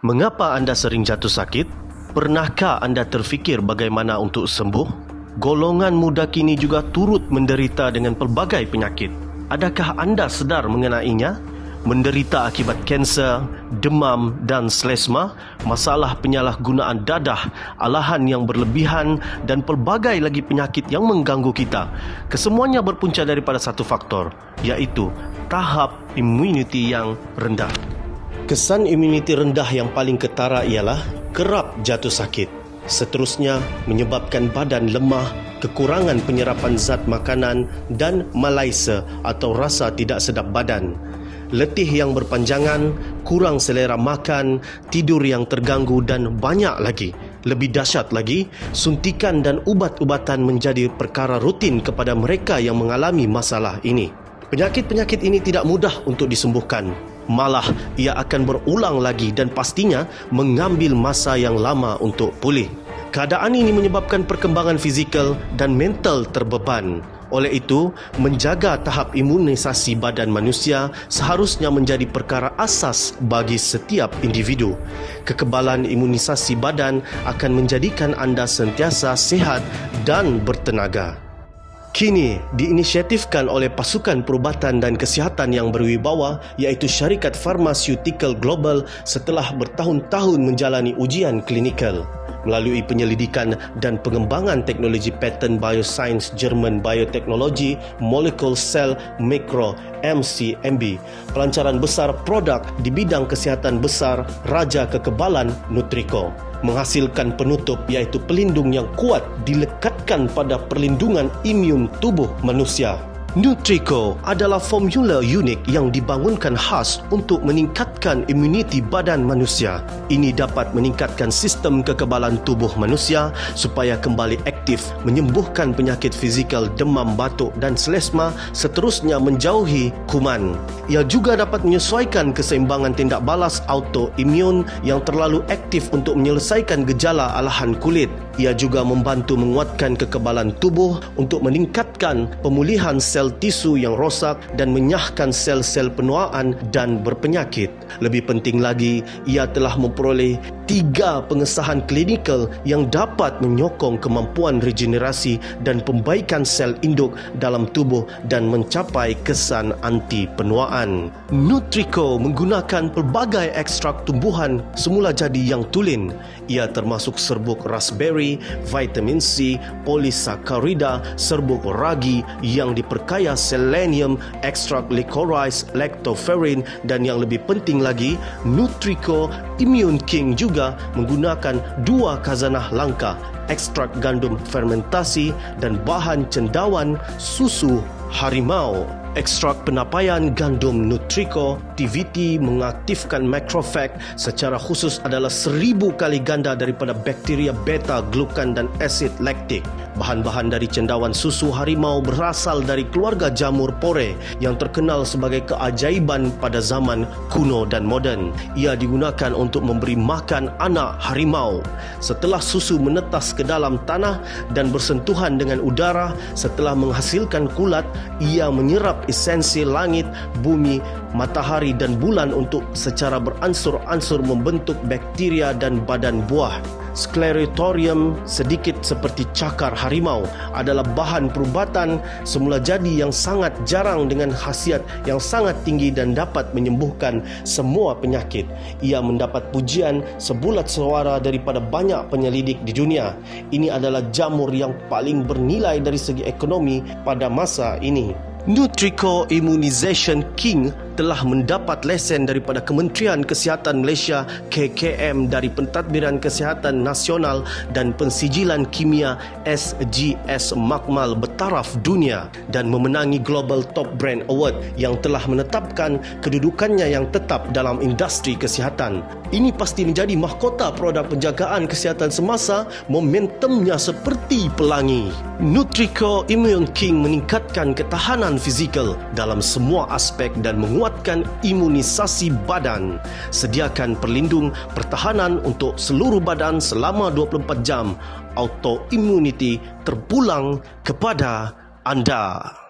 Mengapa anda sering jatuh sakit? Pernahkah anda terfikir bagaimana untuk sembuh? Golongan muda kini juga turut menderita dengan pelbagai penyakit. Adakah anda sedar mengenainya? Menderita akibat kanser, demam dan selesma, masalah penyalahgunaan dadah, alahan yang berlebihan dan pelbagai lagi penyakit yang mengganggu kita. Kesemuanya berpunca daripada satu faktor, iaitu tahap imuniti yang rendah. Kesan imuniti rendah yang paling ketara ialah kerap jatuh sakit. Seterusnya menyebabkan badan lemah, kekurangan penyerapan zat makanan dan malaise atau rasa tidak sedap badan. Letih yang berpanjangan, kurang selera makan, tidur yang terganggu dan banyak lagi. Lebih dahsyat lagi, suntikan dan ubat-ubatan menjadi perkara rutin kepada mereka yang mengalami masalah ini. Penyakit-penyakit ini tidak mudah untuk disembuhkan. Malah, ia akan berulang lagi dan pastinya mengambil masa yang lama untuk pulih. Keadaan ini menyebabkan perkembangan fizikal dan mental terbeban. Oleh itu, menjaga tahap imunisasi badan manusia seharusnya menjadi perkara asas bagi setiap individu. Kekebalan imunisasi badan akan menjadikan anda sentiasa sihat dan bertenaga. Kini diinisiatifkan oleh Pasukan Perubatan dan Kesihatan yang berwibawa, iaitu syarikat farmaseutical global setelah bertahun-tahun menjalani ujian klinikal. Melalui penyelidikan dan pengembangan teknologi paten bioscience German Biotechnology Molecule Cell Micro MCMB, pelancaran besar produk di bidang kesihatan besar Raja Kekebalan Nutrico menghasilkan penutup iaitu pelindung yang kuat dilekatkan pada perlindungan imun tubuh manusia. Nutrico adalah formula unik yang dibangunkan khas untuk meningkatkan imuniti badan manusia. Ini dapat meningkatkan sistem kekebalan tubuh manusia supaya kembali aktif, menyembuhkan penyakit fizikal demam, batuk dan selesma, seterusnya menjauhi kuman. Ia juga dapat menyesuaikan keseimbangan tindak balas autoimun yang terlalu aktif untuk menyelesaikan gejala alahan kulit. Ia juga membantu menguatkan kekebalan tubuh untuk meningkatkan pemulihan sel tisu yang rosak dan menyahkan sel-sel penuaan dan berpenyakit. Lebih penting lagi, ia telah memperoleh 3 pengesahan klinikal yang dapat menyokong kemampuan regenerasi dan pembaikan sel induk dalam tubuh dan mencapai kesan anti penuaan. Nutrico menggunakan pelbagai ekstrak tumbuhan semula jadi yang tulen. Ia termasuk serbuk raspberry, vitamin C, polisakarida, serbuk ragi yang diperkaya selenium, ekstrak licorice, lactoferrin dan yang lebih penting lagi, Nutrico Immune King juga menggunakan 2 khazanah langka, ekstrak gandum fermentasi dan bahan cendawan susu harimau. Ekstrak penapaian gandum Nutrico TVT mengaktifkan macrophage secara khusus adalah 1000 kali ganda daripada bakteria beta-glukan dan asid laktik. Bahan-bahan dari cendawan susu harimau berasal dari keluarga jamur pore yang terkenal sebagai keajaiban pada zaman kuno dan moden. Ia digunakan untuk memberi makan anak harimau. Setelah susu menetas ke dalam tanah dan bersentuhan dengan udara, setelah menghasilkan kulat, ia menyerap esensi langit, bumi, matahari dan bulan untuk secara beransur-ansur membentuk bakteria dan badan buah. Sclerothorium, sedikit seperti cakar harimau, adalah bahan perubatan semula jadi yang sangat jarang dengan khasiat yang sangat tinggi dan dapat menyembuhkan semua penyakit. Ia mendapat pujian sebulat suara daripada banyak penyelidik di dunia. Ini adalah jamur yang paling bernilai dari segi ekonomi pada masa ini. Nutrico Immunization King telah mendapat lesen daripada Kementerian Kesihatan Malaysia KKM dari Pentadbiran Kesihatan Nasional dan Pensijilan Kimia SGS Makmal bertaraf dunia dan memenangi Global Top Brand Award yang telah menetapkan kedudukannya yang tetap dalam industri kesihatan. Ini pasti menjadi mahkota produk penjagaan kesihatan semasa, momentumnya seperti pelangi. Nutrico Immune King meningkatkan ketahanan fizikal dalam semua aspek dan menguatkan imunisasi badan. Sediakan perlindung pertahanan untuk seluruh badan selama 24 jam. Autoimmunity terpulang kepada anda.